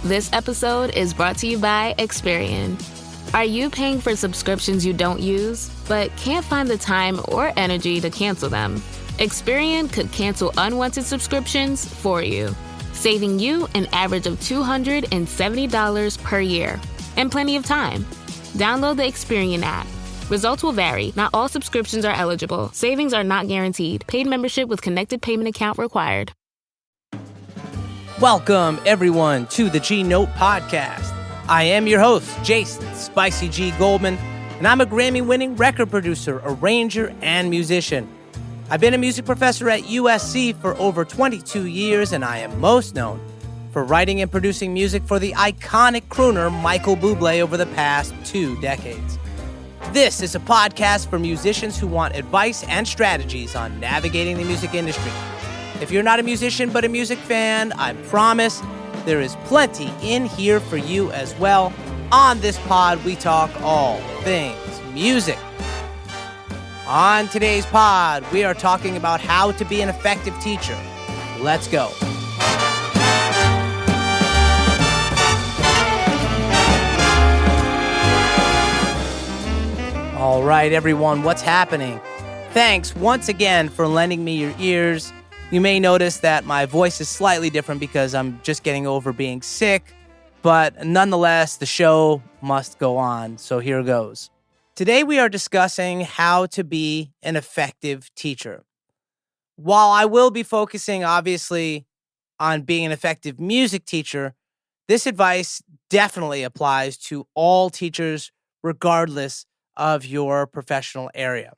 This episode is brought to you by Experian. Are you paying for subscriptions you don't use, but can't find the time or energy to cancel them? Experian could cancel unwanted subscriptions for you, saving you an average of $270 per year and plenty of time. Download the Experian app. Results will vary. Not all subscriptions are eligible. Savings are not guaranteed. Paid membership with connected payment account required. Welcome, everyone, to the G Note Podcast. I am your host, Jason Spicy G. Goldman, and I'm a Grammy-winning record producer, arranger, and musician. I've been a music professor at USC for over 22 years, and I am most known for writing and producing music for the iconic crooner Michael Bublé over the past 2 decades. This is a podcast for musicians who want advice and strategies on navigating the music industry. If you're not a musician but a music fan, I promise there is plenty in here for you as well. On this pod, we talk all things music. On today's pod, we are talking about how to be an effective teacher. Let's go. All right, everyone, what's happening? Thanks once again for lending me your ears. You may notice that my voice is slightly different because I'm just getting over being sick, but nonetheless, the show must go on, so here goes. Today we are discussing how to be an effective teacher. While I will be focusing, obviously, on being an effective music teacher, this advice definitely applies to all teachers, regardless of your professional area.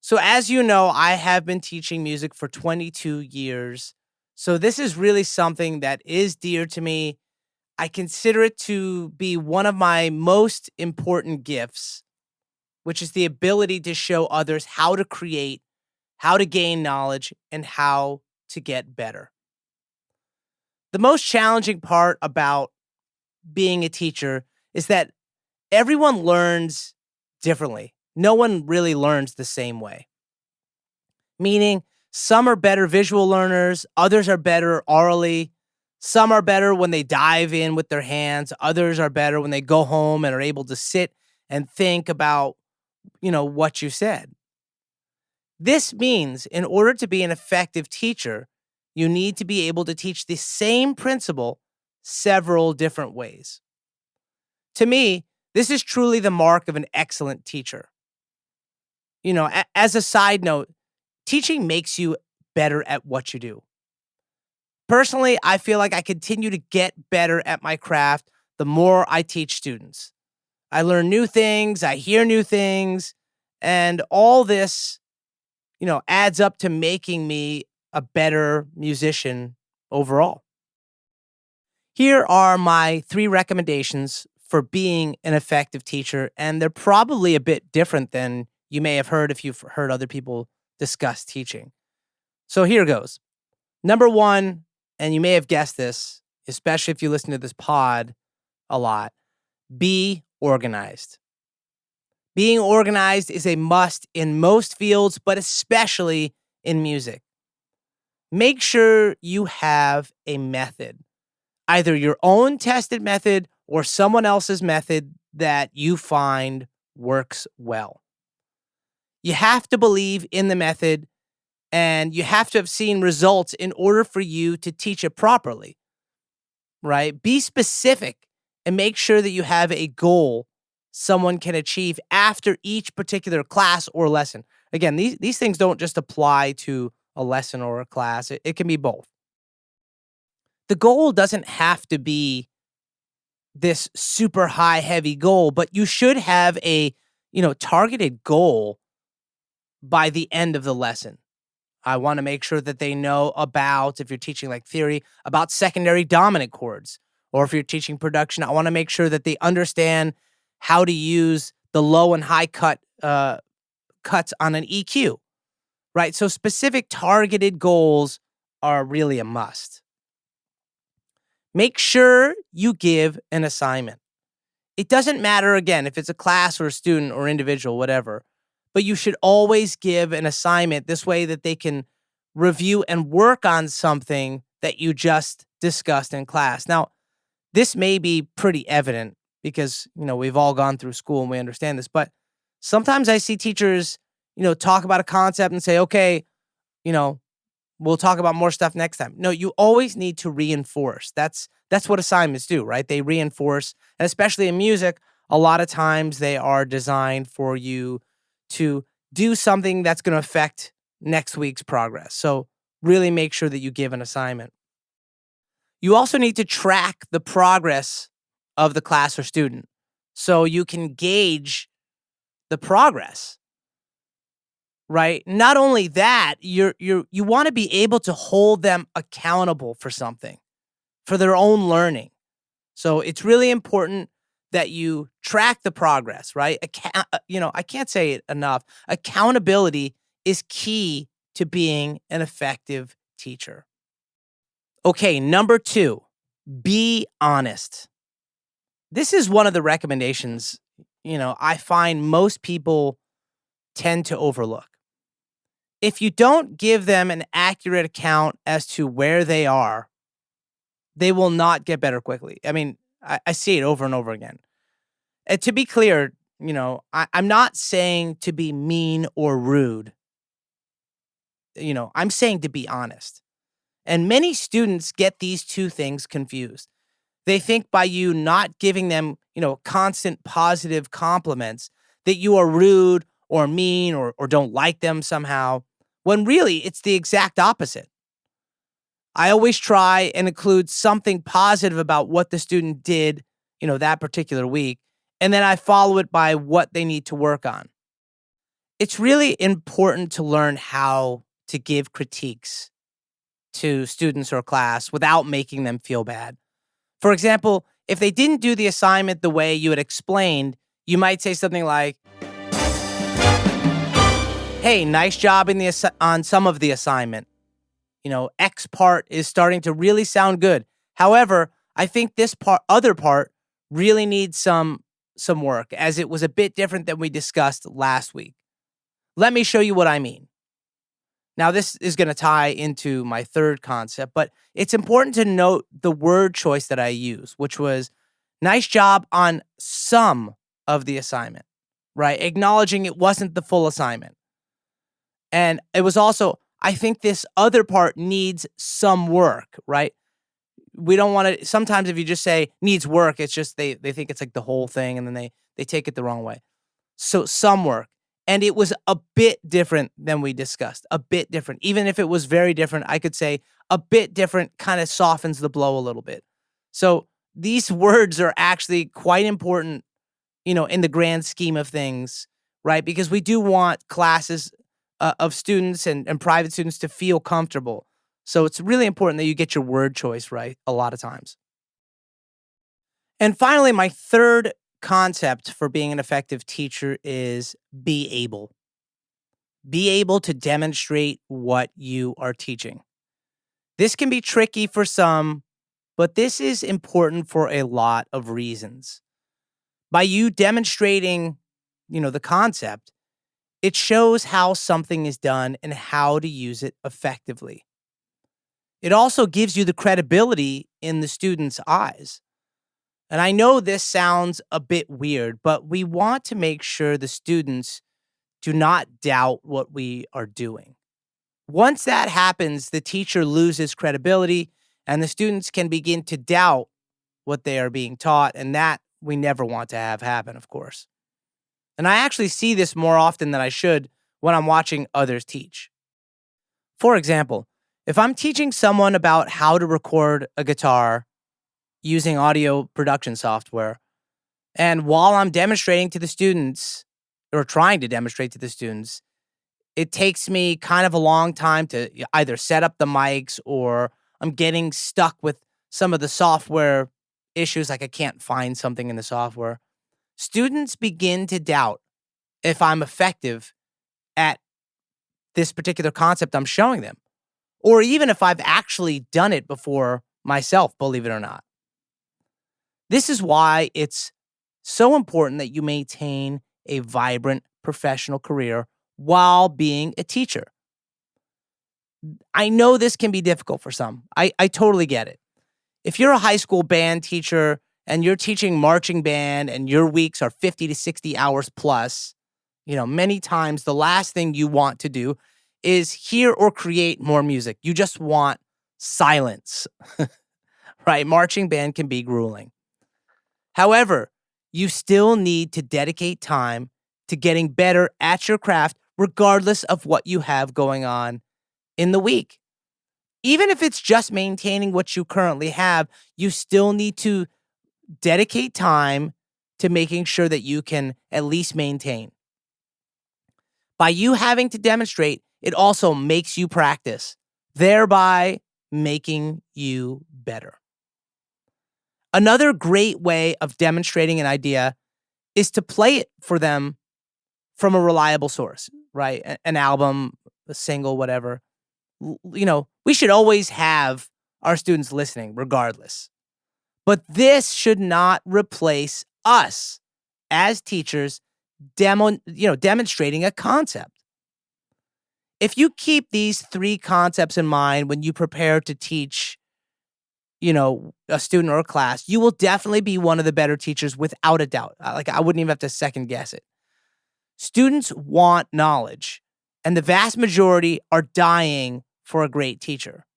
So as you know, I have been teaching music for 22 years. So this is really something that is dear to me. I consider it to be one of my most important gifts, which is the ability to show others how to create, how to gain knowledge, and how to get better. The most challenging part about being a teacher is that everyone learns differently. No one really learns the same way. Meaning, some are better visual learners, others are better orally, some are better when they dive in with their hands, others are better when they go home and are able to sit and think about, what you said. This means in order to be an effective teacher, you need to be able to teach the same principle several different ways. To me, this is truly the mark of an excellent teacher. As a side note, teaching makes you better at what you do. Personally, I feel like I continue to get better at my craft the more I teach students. I learn new things, I hear new things, and all this, adds up to making me a better musician overall. Here are my 3 recommendations for being an effective teacher, and they're probably a bit different than you may have heard if you've heard other people discuss teaching. So here goes. Number 1, and you may have guessed this, especially if you listen to this pod a lot, be organized. Being organized is a must in most fields, but especially in music. Make sure you have a method, either your own tested method or someone else's method that you find works well. You have to believe in the method, and you have to have seen results in order for you to teach it properly, right? Be specific and make sure that you have a goal someone can achieve after each particular class or lesson. Again, these things don't just apply to a lesson or a class. It can be both. The goal doesn't have to be this super high, heavy goal, but you should have a, targeted goal by the end of the lesson. I want to make sure that they know about, if you're teaching like theory, about secondary dominant chords. Or if you're teaching production, I want to make sure that they understand how to use the low and high cuts on an EQ, right? So specific targeted goals are really a must. Make sure you give an assignment. It doesn't matter, again, if it's a class or a student or individual, whatever, but you should always give an assignment this way that they can review and work on something that you just discussed in class. Now, this may be pretty evident because, we've all gone through school and we understand this, but sometimes I see teachers, talk about a concept and say, okay, you know, we'll talk about more stuff next time. No, you always need to reinforce. That's what assignments do, right? They reinforce, and especially in music, a lot of times they are designed for you to do something that's going to affect next week's progress. So really make sure that you give an assignment. You also need to track the progress of the class or student so you can gauge the progress, right? Not only that, you want to be able to hold them accountable for something, for their own learning. So it's really important that you track the progress, right? I can't say it enough. Accountability is key to being an effective teacher. Okay, number 2, be honest. This is one of the recommendations, I find most people tend to overlook. If you don't give them an accurate account as to where they are, they will not get better quickly. I mean, I see it over and over again. And to be clear, I'm not saying to be mean or rude. I'm saying to be honest. And many students get these two things confused. They think by you not giving them, constant positive compliments that you are rude or mean or don't like them somehow, when really it's the exact opposite. I always try and include something positive about what the student did, that particular week, and then I follow it by what they need to work on. It's really important to learn how to give critiques to students or class without making them feel bad. For example, if they didn't do the assignment the way you had explained, you might say something like, "Hey, nice job on some of the assignment. X part is starting to really sound good. However, I think this other part really needs some work, as it was a bit different than we discussed last week. Let me show you what I mean." Now, this is going to tie into my third concept, but it's important to note the word choice that I use, which was nice job on some of the assignment, right? Acknowledging it wasn't the full assignment. And it was also, I think this other part needs some work, right? We don't want to, sometimes if you just say needs work, it's just they think it's like the whole thing and then they take it the wrong way. So some work. And it was a bit different than we discussed, a bit different. Even if it was very different, I could say a bit different kind of softens the blow a little bit. So these words are actually quite important, in the grand scheme of things, right? Because we do want classes of students and private students to feel comfortable. So it's really important that you get your word choice right a lot of times. And finally, my third concept for being an effective teacher is be able. Be able to demonstrate what you are teaching. This can be tricky for some, but this is important for a lot of reasons. By you demonstrating, the concept, it shows how something is done and how to use it effectively. It also gives you the credibility in the student's eyes. And I know this sounds a bit weird, but we want to make sure the students do not doubt what we are doing. Once that happens, the teacher loses credibility and the students can begin to doubt what they are being taught. And that we never want to have happen, of course. And I actually see this more often than I should when I'm watching others teach. For example, if I'm teaching someone about how to record a guitar using audio production software, and while I'm demonstrating to the students, or trying to demonstrate to the students, it takes me kind of a long time to either set up the mics or I'm getting stuck with some of the software issues, like I can't find something in the software. Students begin to doubt if I'm effective at this particular concept I'm showing them, or even if I've actually done it before myself, believe it or not. This is why it's so important that you maintain a vibrant professional career while being a teacher. I know this can be difficult for some. I totally get it. If you're a high school band teacher and you're teaching marching band and your weeks are 50 to 60 hours plus, many times the last thing you want to do is hear or create more music. You just want silence, right? Marching band can be grueling. However, you still need to dedicate time to getting better at your craft, regardless of what you have going on in the week. Even if it's just maintaining what you currently have, you still need to dedicate time to making sure that you can at least maintain. By you having to demonstrate, it also makes you practice, thereby making you better. Another great way of demonstrating an idea is to play it for them from a reliable source, right? An album, a single, whatever. We should always have our students listening regardless. But this should not replace us as teachers demonstrating a concept. If you keep these 3 concepts in mind when you prepare to teach, a student or a class, you will definitely be one of the better teachers without a doubt. I wouldn't even have to second guess it. Students want knowledge, and the vast majority are dying for a great teacher.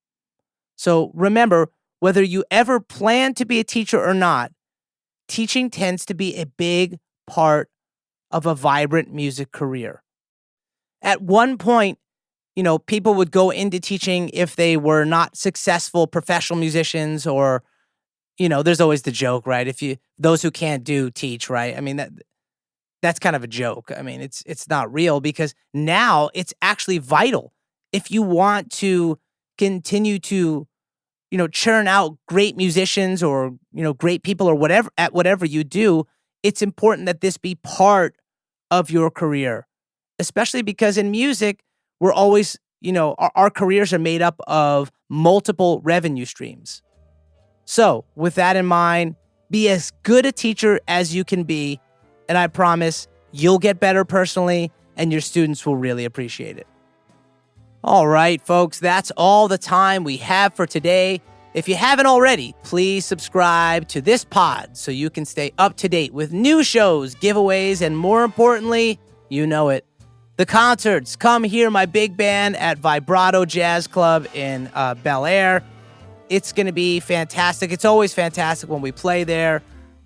So remember, whether you ever plan to be a teacher or not, teaching tends to be a big part of a vibrant music career. At one point, people would go into teaching if they were not successful professional musicians, or, there's always the joke, right? Those who can't do teach, right? I mean, that's kind of a joke. I mean, it's not real, because now it's actually vital. If you want to continue to, churn out great musicians or, great people or whatever you do, it's important that this be part of your career, especially because in music, we're always, our careers are made up of multiple revenue streams. So with that in mind, be as good a teacher as you can be, and I promise you'll get better personally, and your students will really appreciate it. All right, folks, that's all the time we have for today. If you haven't already, please subscribe to this pod so you can stay up to date with new shows, giveaways, and more importantly, the concerts. Come hear my big band at Vibrato Jazz Club in Bel Air. It's going to be fantastic. It's always fantastic when we play there.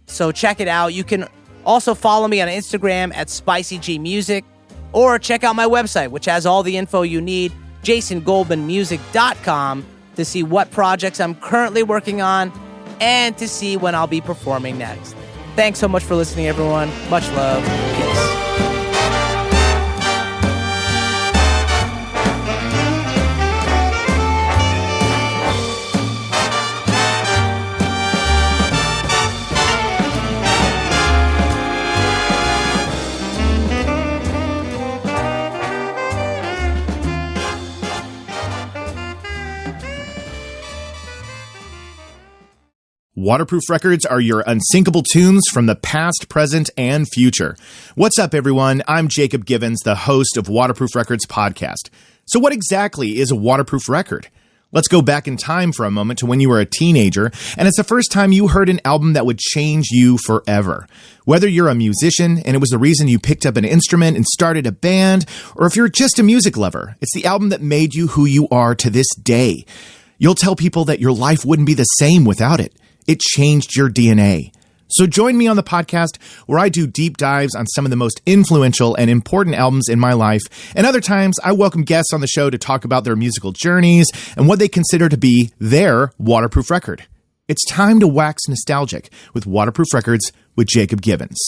So check it out. You can also follow me on Instagram at SpicyGMusic, or check out my website, which has all the info you need, jasongoldmanmusic.com, to see what projects I'm currently working on and to see when I'll be performing next. Thanks so much for listening, everyone. Much love. Peace. Waterproof Records are your unsinkable tunes from the past, present, and future. What's up, everyone? I'm Jacob Givens, the host of Waterproof Records podcast. So what exactly is a waterproof record? Let's go back in time for a moment to when you were a teenager, and it's the first time you heard an album that would change you forever. Whether you're a musician, and it was the reason you picked up an instrument and started a band, or if you're just a music lover, it's the album that made you who you are to this day. You'll tell people that your life wouldn't be the same without it. It changed your DNA. So join me on the podcast where I do deep dives on some of the most influential and important albums in my life. And other times I welcome guests on the show to talk about their musical journeys and what they consider to be their waterproof record. It's time to wax nostalgic with Waterproof Records with Jacob Givens.